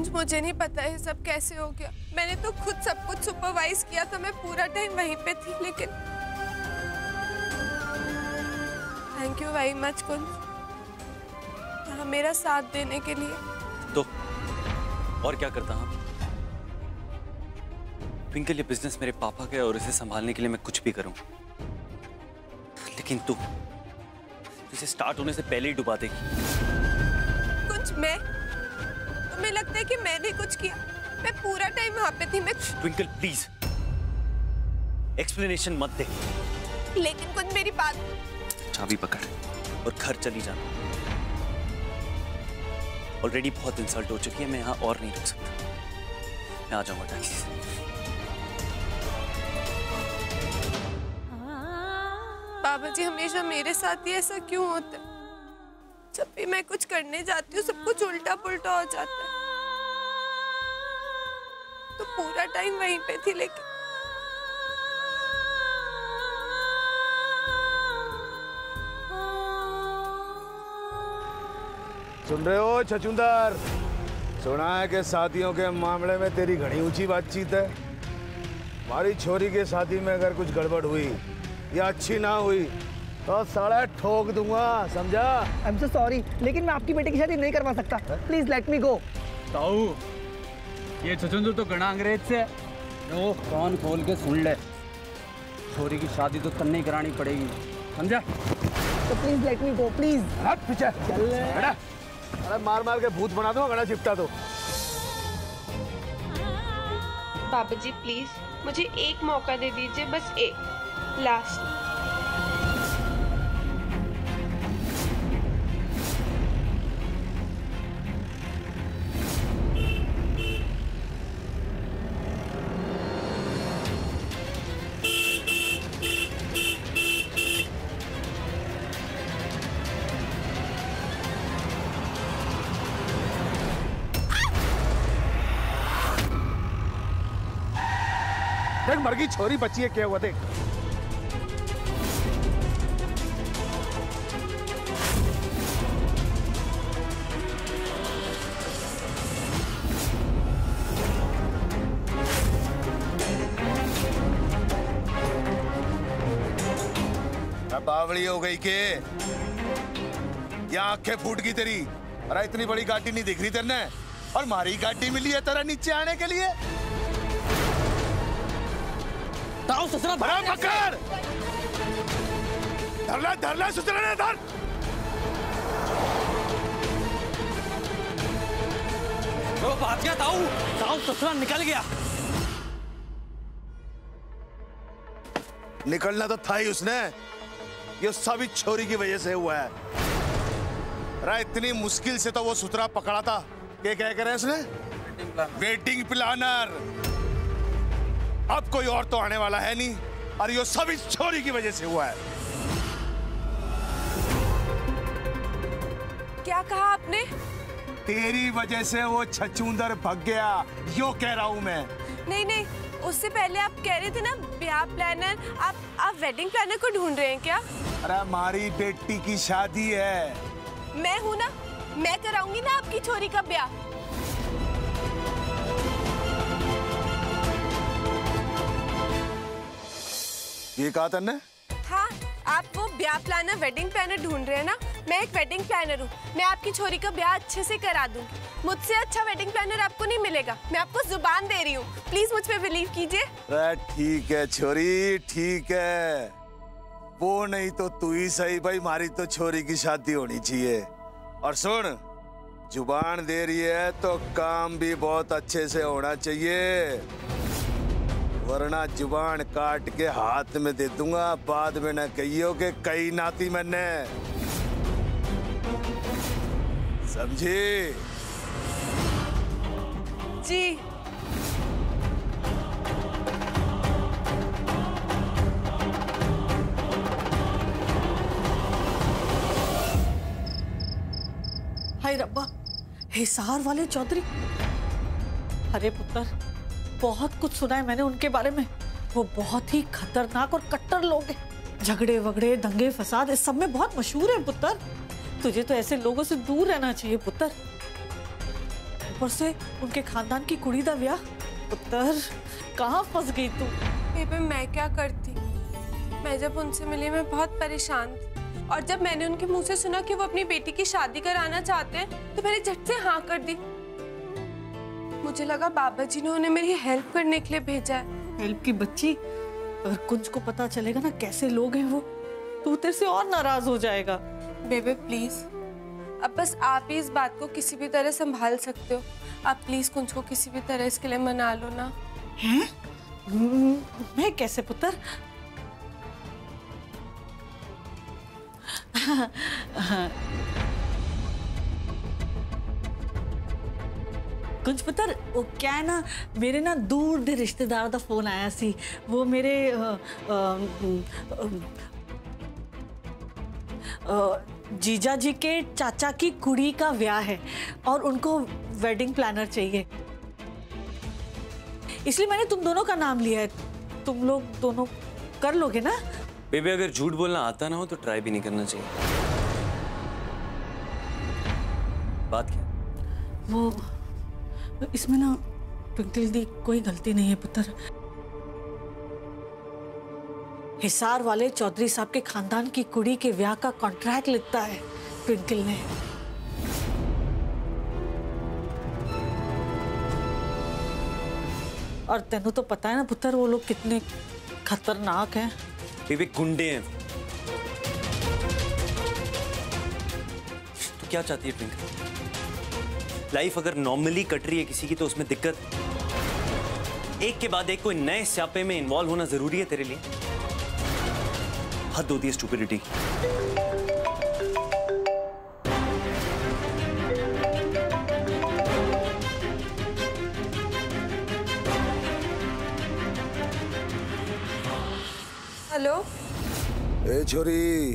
मुझे नहीं पता है सब कैसे हो गया। मैंने तो खुद सब कुछ सुपरवाइज किया था, मैं पूरा टाइम वहीं पे थी। लेकिन थैंक यू वेरी मच कुंज, मेरा साथ देने के लिए। तो और क्या करता हूँ ट्विंकल, ये बिजनेस मेरे पापा का है और इसे संभालने के लिए मैं कुछ भी करूँ, लेकिन तू इसे स्टार्ट होने से पहले ही डुबा देगी। कुछ तुम्हें लगता है कि मैंने कुछ किया? मैं पूरा टाइम वहां पे थी। मैं ट्विंकल प्लीज एक्सप्लेनेशन मत दे। लेकिन कुछ मेरी बात। चाबी पकड़ और घर चली जा। ऑलरेडी बहुत इंसल्ट हो चुकी है, मैं यहाँ और नहीं रुक सकता। मैं आ जाऊंगा टैक्सी से। बाबा जी हमेशा मेरे साथ ही ऐसा क्यों होता है? जब भी मैं कुछ करने जाती हूँ सब कुछ उल्टा पुल्टा हो जाता है। तो पूरा टाइम वहीं पे थी। लेकिन सुन रहे हो छछूंदर? सुना है कि शादियों के मामले में तेरी घनी ऊंची बातचीत है। हमारी छोरी के शादी में अगर कुछ गड़बड़ हुई या अच्छी ना हुई तो साला ठोक दूंगा, समझा? आई एम सो सॉरी, लेकिन मैं आपकी बेटी की शादी नहीं करवा सकता। प्लीज लेट मी गो। ताऊ, ये छछूंदर तो घना अंग्रेज से। वो कान खोल के सुन ले, छोरी की शादी तो तन्ने ही करानी पड़ेगी, समझा? तो please let me go, please. हट पीछे चल ले। अरे मार मार के भूत बना दो, घना चिपटा दो। बाबा जी प्लीज मुझे एक मौका दे दीजिए, बस एक लास्ट। देख मर गई छोरी, बची है क्या हुआ देख। बावली हो गई के या आंखें फूट गई तेरी? अरे इतनी बड़ी गाड़ी नहीं दिख रही तेरे, और मारी गाड़ी मिली है तेरा नीचे आने के लिए। ताऊ ससुरा बड़ा पकड़, धरला धरला ससुरा ने धर। वो भाग गया ताऊ, ताऊ ससुरा निकल गया। निकलना तो था ही उसने, ये सब इस छोरी की वजह से हुआ है। अरे इतनी मुश्किल से तो वो सुतरा पकड़ा था। क्या कह करे उसने? Wedding planner. अब कोई और तो आने वाला है नहीं, और ये सब इस छोरी की वजह से हुआ है। क्या कहा आपने? तेरी वजह से वो छछूंदर भाग गया, यो कह रहा हूं मैं। नहीं नहीं, उससे पहले आप कह रहे थे ना ब्याह प्लानर। आप वेडिंग प्लानर को ढूंढ रहे हैं क्या? अरे हमारी बेटी की शादी है। मैं हूं ना, मैं कराऊंगी ना आपकी छोरी का ब्याह। ये कहा तन्ने? हाँ, आप वो ब्याह प्लानर वेडिंग प्लानर ढूंढ रहे हैं ना। मैं एक वेडिंग प्लानर हूँ, मैं आपकी छोरी का ब्याह अच्छे से करा दूंगी। मुझसे अच्छा वेडिंग प्लानर आपको नहीं मिलेगा, मैं आपको जुबान दे रही हूँ। प्लीज मुझ पे बिलीव कीजिए। अरे ठीक है छोरी, ठीक है। वो नहीं तो तू ही सही भाई, हमारी तो छोरी की शादी होनी चाहिए। और सुन, जुबान दे रही है तो काम भी बहुत अच्छे से होना चाहिए, वरना जुबान काट के हाथ में दे दूंगा। बाद में न कहियो कि कई नाती मैंने, समझी? जी। हाय रब्बा, हिसार वाले चौधरी। अरे पुत्र, बहुत कुछ सुना है मैंने उनके बारे में। वो बहुत ही खतरनाक और कट्टर लोग हैं। झगड़े वगड़े, दंगे फसाद इस सब में बहुत मशहूर है पुत्र। तुझे तो ऐसे लोगों से दूर रहना चाहिए पुत्र। ऊपर से उनके खानदान की कुड़ी दा ब्याह। पुत्र, कहाँ फंस गई तू? बेबे मैं क्या करती, मैं जब उनसे मिली मैं बहुत परेशान थी, और जब मैंने उनके मुंह से सुना कि वो अपनी बेटी की शादी कराना चाहते हैं तो मैंने झट से हाँ कर दी। मुझे लगा बाबा जी ने उन्हें मेरी हेल्प करने के लिए भेजा है। हेल्प की बच्ची, अगर कुंज को पता चलेगा ना कैसे लोग हैं वो, तो तेरे से और नाराज हो जाएगा। बेबे प्लीज, अब बस आप ही इस बात को किसी भी तरह संभाल सकते हो। आप प्लीज कुंज को किसी भी तरह इसके लिए मना लो ना। हैं? मैं कैसे पुत्र? कुछ पुत्र, वो क्या है ना, मेरे ना दूर दे रिश्तेदार दा फोन आया सी। वो मेरे जीजा जी के चाचा की कुड़ी का ब्याह है और उनको वेडिंग प्लानर चाहिए, इसलिए मैंने तुम दोनों का नाम लिया है। तुम लोग दोनों कर लोगे ना? बेबी अगर झूठ बोलना आता ना हो तो ट्राई भी नहीं करना चाहिए। बात क्या? वो इसमें ना ट्विंकल दी कोई गलती नहीं है पुत्र। हिसार वाले चौधरी साहब के खानदान की कुड़ी के ब्याह का कॉन्ट्रैक्ट लिखता है ट्विंकल ने। और तेनू तो पता है ना पुत्र, वो लोग कितने खतरनाक हैं। बेबी गुंडे हैं। तो क्या चाहती है ट्विंकल? लाइफ अगर नॉर्मली कट रही है किसी की तो उसमें दिक्कत, एक के बाद एक कोई नए स्यापे में इन्वॉल्व होना जरूरी है तेरे लिए? हद होती है स्टुपिडिटी। हेलो। ए छोरी,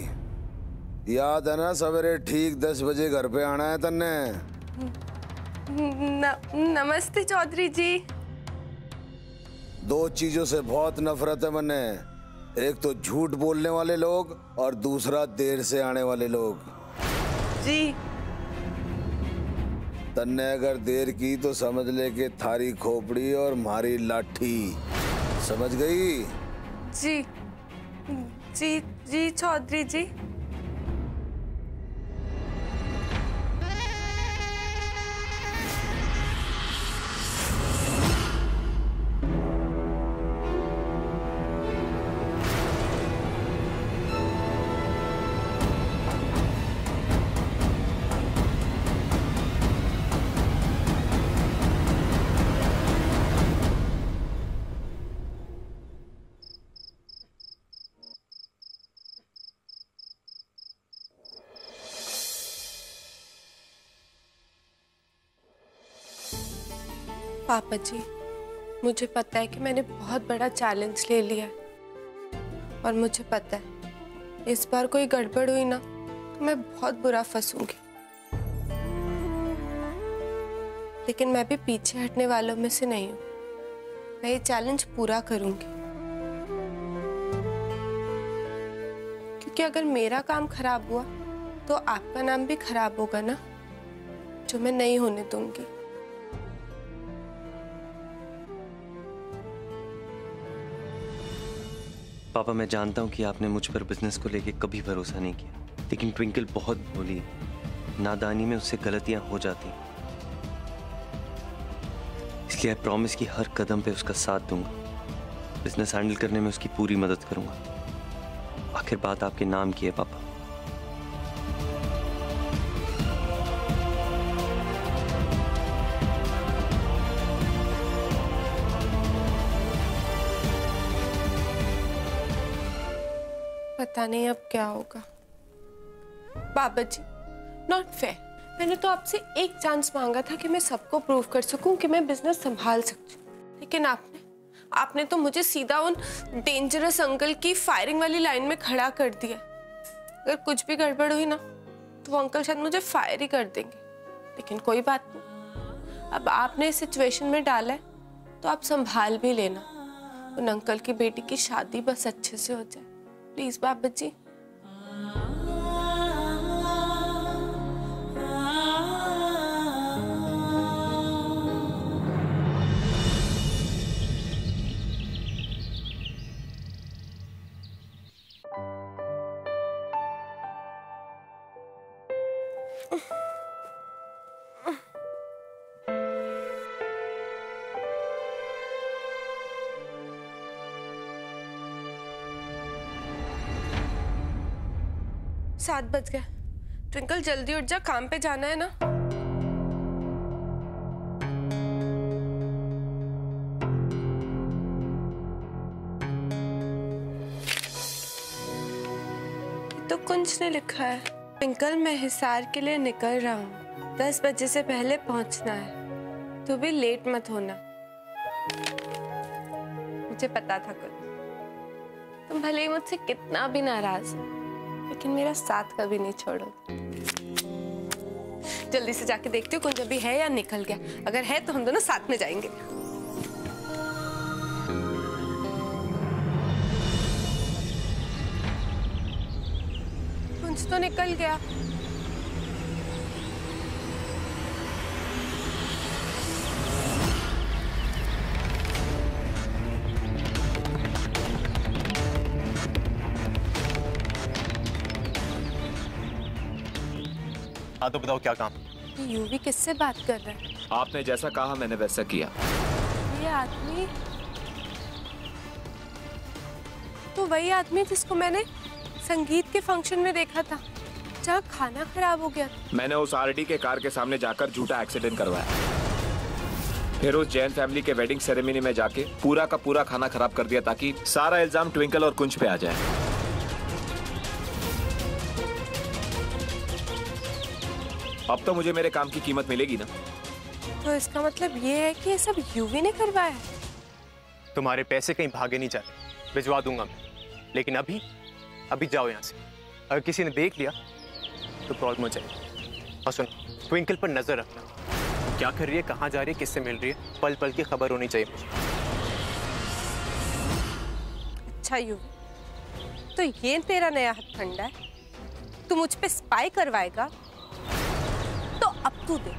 याद है ना सवेरे ठीक 10 बजे घर पे आना है तन्ने? नमस्ते चौधरी जी। दो चीजों से बहुत नफरत है मन्ने, एक तो झूठ बोलने वाले लोग और दूसरा देर से आने वाले लोग। जी। तन्ने अगर देर की तो समझ ले के थारी खोपड़ी और मारी लाठी, समझ गई? जी जी जी चौधरी जी। पापा जी, मुझे पता है कि मैंने बहुत बड़ा चैलेंज ले लिया है और मुझे पता है इस बार कोई गड़बड़ हुई ना तो मैं बहुत बुरा फंसूंगी, लेकिन मैं भी पीछे हटने वालों में से नहीं हूँ। मैं ये चैलेंज पूरा करूंगी, क्योंकि अगर मेरा काम खराब हुआ तो आपका नाम भी खराब होगा ना, जो मैं नहीं होने दूंगी। पापा मैं जानता हूँ कि आपने मुझ पर बिजनेस को लेके कभी भरोसा नहीं किया, लेकिन ट्विंकल बहुत भोली है, नादानी में उससे गलतियां हो जाती हैं। इसलिए आई प्रॉमिस कि हर कदम पे उसका साथ दूंगा, बिजनेस हैंडल करने में उसकी पूरी मदद करूंगा। आखिर बात आपके नाम की है पापा। पता नहीं अब क्या होगा। बाबा जी, नॉट फेयर। मैंने तो आपसे एक चांस मांगा था कि मैं सबको प्रूव कर सकूं कि मैं बिजनेस संभाल सकती हूँ, लेकिन आपने तो मुझे सीधा उन डेंजरस अंकल की फायरिंग वाली लाइन में खड़ा कर दिया। अगर कुछ भी गड़बड़ हुई ना तो वो अंकल शायद मुझे फायर ही कर देंगे। लेकिन कोई बात नहीं, अब आपने इस सिचुएशन में डाला है तो आप संभाल भी लेना। उन अंकल की बेटी की शादी बस अच्छे से हो जाए, प्लीज बाबा जी। सात बज गए। ट्विंकल जल्दी उठ जा, काम पे जाना है ना। तो कुंज ने लिखा है, ट्विंकल मैं हिसार के लिए निकल रहा हूँ, 10 बजे से पहले पहुंचना है, तू भी लेट मत होना। मुझे पता था कुछ, तुम भले ही मुझसे कितना भी नाराज हो लेकिन मेरा साथ कभी नहीं छोड़ोगे। जल्दी से जाके देखती हूँ कुंज अभी है या निकल गया। अगर है तो हम दोनों साथ में जाएंगे। कुंज तो निकल गया। हाँ तो बताओ क्या काम? यूवी किससे बात कर रहा है? आपने जैसा कहा मैंने वैसा किया। ये आदमी तो वही आदमी जिसको मैंने संगीत के फंक्शन में देखा था, जहाँ खाना खराब हो गया। मैंने उस आरडी के कार के सामने जाकर झूठा एक्सीडेंट करवाया, फिर उस जैन फैमिली के वेडिंग सेरेमनी में जाके पूरा का पूरा खाना खराब कर दिया ताकि सारा इल्जाम ट्विंकल और कुंज पे आ जाए। अब तो मुझे मेरे काम की कीमत मिलेगी ना। तो इसका मतलब ये है कि ये सब यूवी ने करवाया है? तुम्हारे पैसे कहीं भागे नहीं जाते, भिजवा दूंगा मैं, लेकिन अभी जाओ यहाँ से। अगर किसी ने देख लिया तो प्रॉब्लम हो जाएगी। और सुन, ट्विंकल पर नजर रखना, क्या कर रही है, कहाँ जा रही है, किससे मिल रही है, पल पल की खबर होनी चाहिए मुझे। अच्छा यूवी, तो ये तेरा नया हथकंडा है? तू मुझ पे स्पाई करवाएगा? तो अब तू देख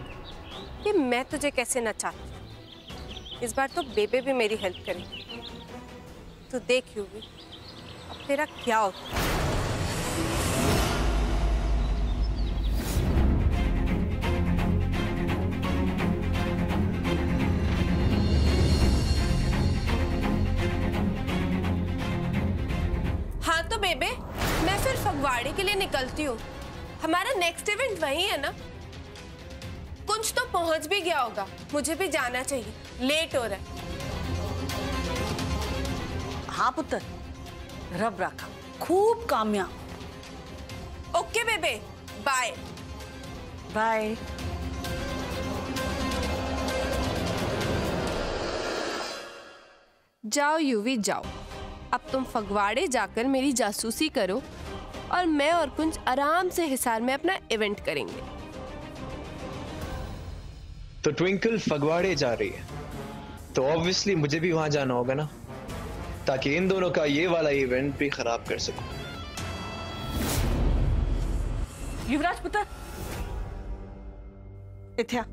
कि मैं तुझे कैसे नचाती हूँ। इस बार तो बेबे भी मेरी हेल्प करेगी। तू देख यूवी, अब तेरा क्या होता है। हाँ तो बेबे, मैं फिर फगवाड़े के लिए निकलती हूँ। हमारा नेक्स्ट इवेंट वही है ना? कुछ तो पहुंच भी गया होगा, मुझे भी जाना चाहिए, लेट हो रहा है। हाँ पुत्र, रब रखा, खूब कामयाब। ओके बेबे, बाय बाय। जाओ यूवी जाओ, अब तुम फगवाड़े जाकर मेरी जासूसी करो और मैं और कुंज आराम से हिसार में अपना इवेंट करेंगे। तो ट्विंकल फगवाड़े जा रही है तो ऑब्वियसली मुझे भी वहां जाना होगा ना, ताकि इन दोनों का ये वाला इवेंट भी खराब कर सकूं। युवराज पुत्र, इत्या।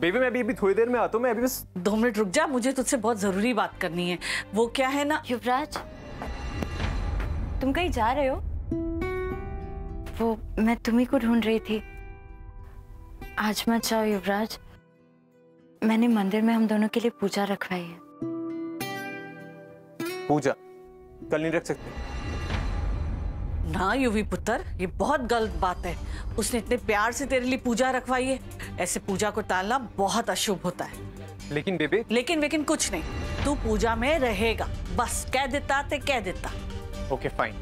बेबी मैं अभी थोड़ी देर में आता हूँ, मैं अभी बस 2 मिनट रुक जा, मुझे तुझसे बहुत जरूरी बात करनी है। वो क्या है ना। युवराज, तुम कहीं जा रहे हो? वो मैं तुम्ही को ढूंढ रही थी। आज मत जाओ युवराज, मैंने मंदिर में हम दोनों के लिए पूजा रखवाई है। पूजा कल नहीं रख सकते? ना युवी पुत्र, ये बहुत गलत बात है। उसने इतने प्यार से तेरे लिए पूजा रखवाई है, ऐसे पूजा को टालना बहुत अशुभ होता है। लेकिन बेबे, लेकिन कुछ नहीं, तू पूजा में रहेगा, बस कह देता ते कह देता। Okay fine.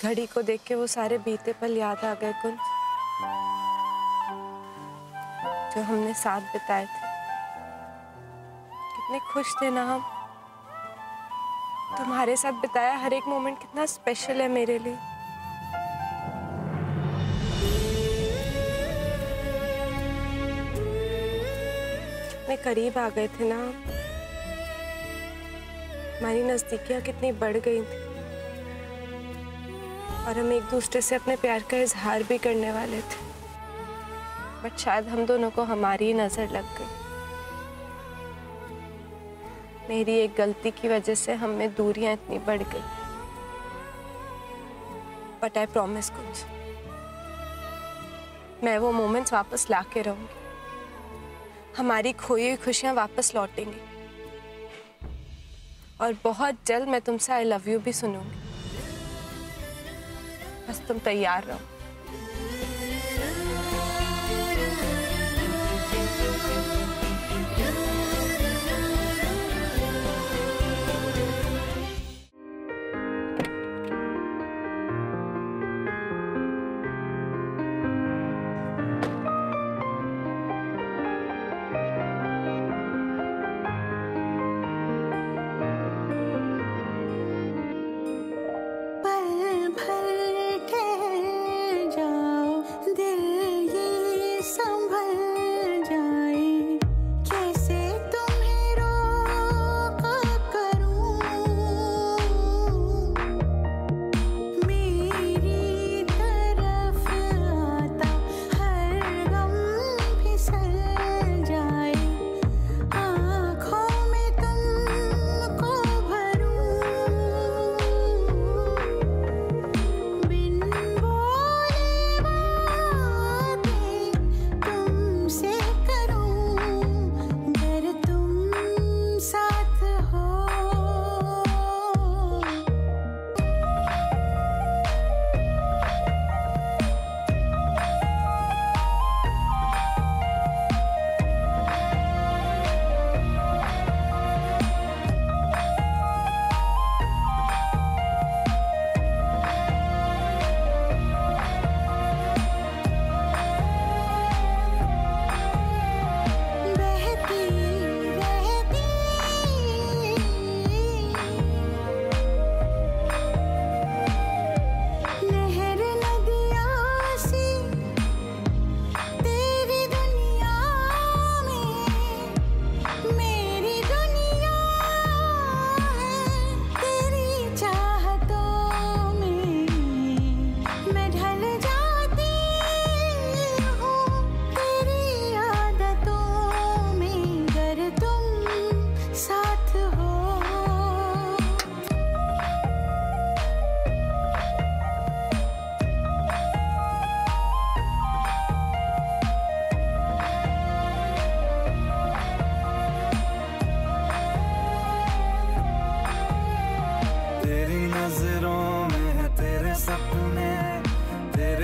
घड़ी को देख के वो सारे बीते पल याद आ गए कुंज, जो हमने साथ बिताए थे। कितने खुश थे ना हम। तुम्हारे साथ बिताया हर एक मोमेंट कितना स्पेशल है मेरे लिए। कितने करीब आ गए थे ना। हमारी नजदीकियां कितनी बढ़ गई थी और हम एक दूसरे से अपने प्यार का इजहार भी करने वाले थे, बट शायद हम दोनों को हमारी ही नजर लग गई। मेरी एक गलती की वजह से हम में दूरियां इतनी बढ़ गई। बट आई प्रॉमिस कुछ, मैं वो मोमेंट्स वापस ला के रहूंगी। हमारी खोई हुई खुशियां वापस लौटेंगी और बहुत जल्द मैं तुमसे आई लव यू भी सुनूंगी। बस तुम तैयार रहो।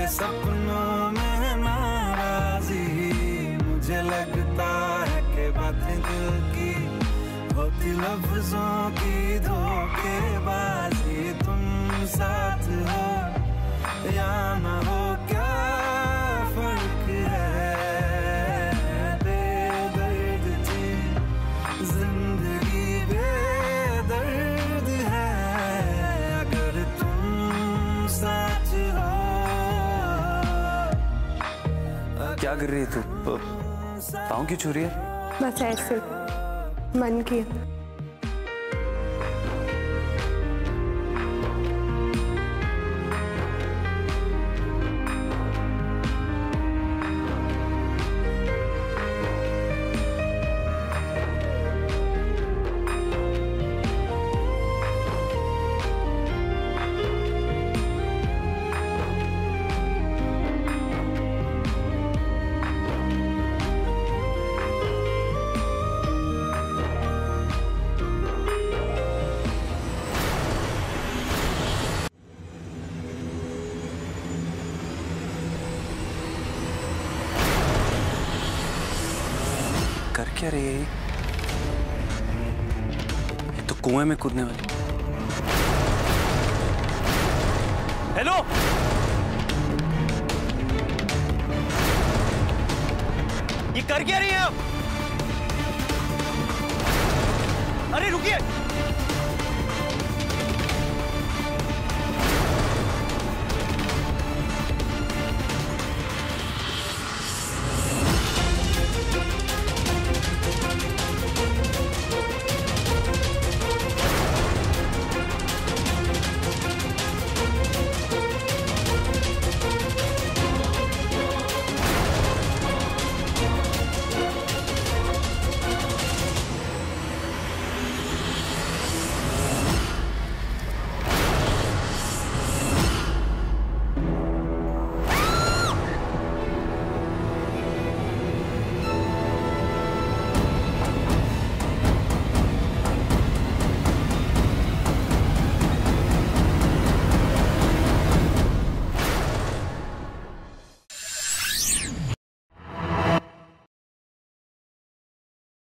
सपनों में नाराजी, मुझे लगता है कि बातें दिल की होती लफ्जों की धोखेबाजी। तुम साथ हो या ना हो क्या फर्क है, बेदर्द थी जिंदगी बेदर्द है अगर तुम साथ हो। क्या कर रही है तू? पाँव क्यों छू रही है? बस ऐसे मन की। कर क्या रही है ये तो कुएं में कूदने वाली। हेलो, ये कर क्या रही हैं आप? अरे रुकिए।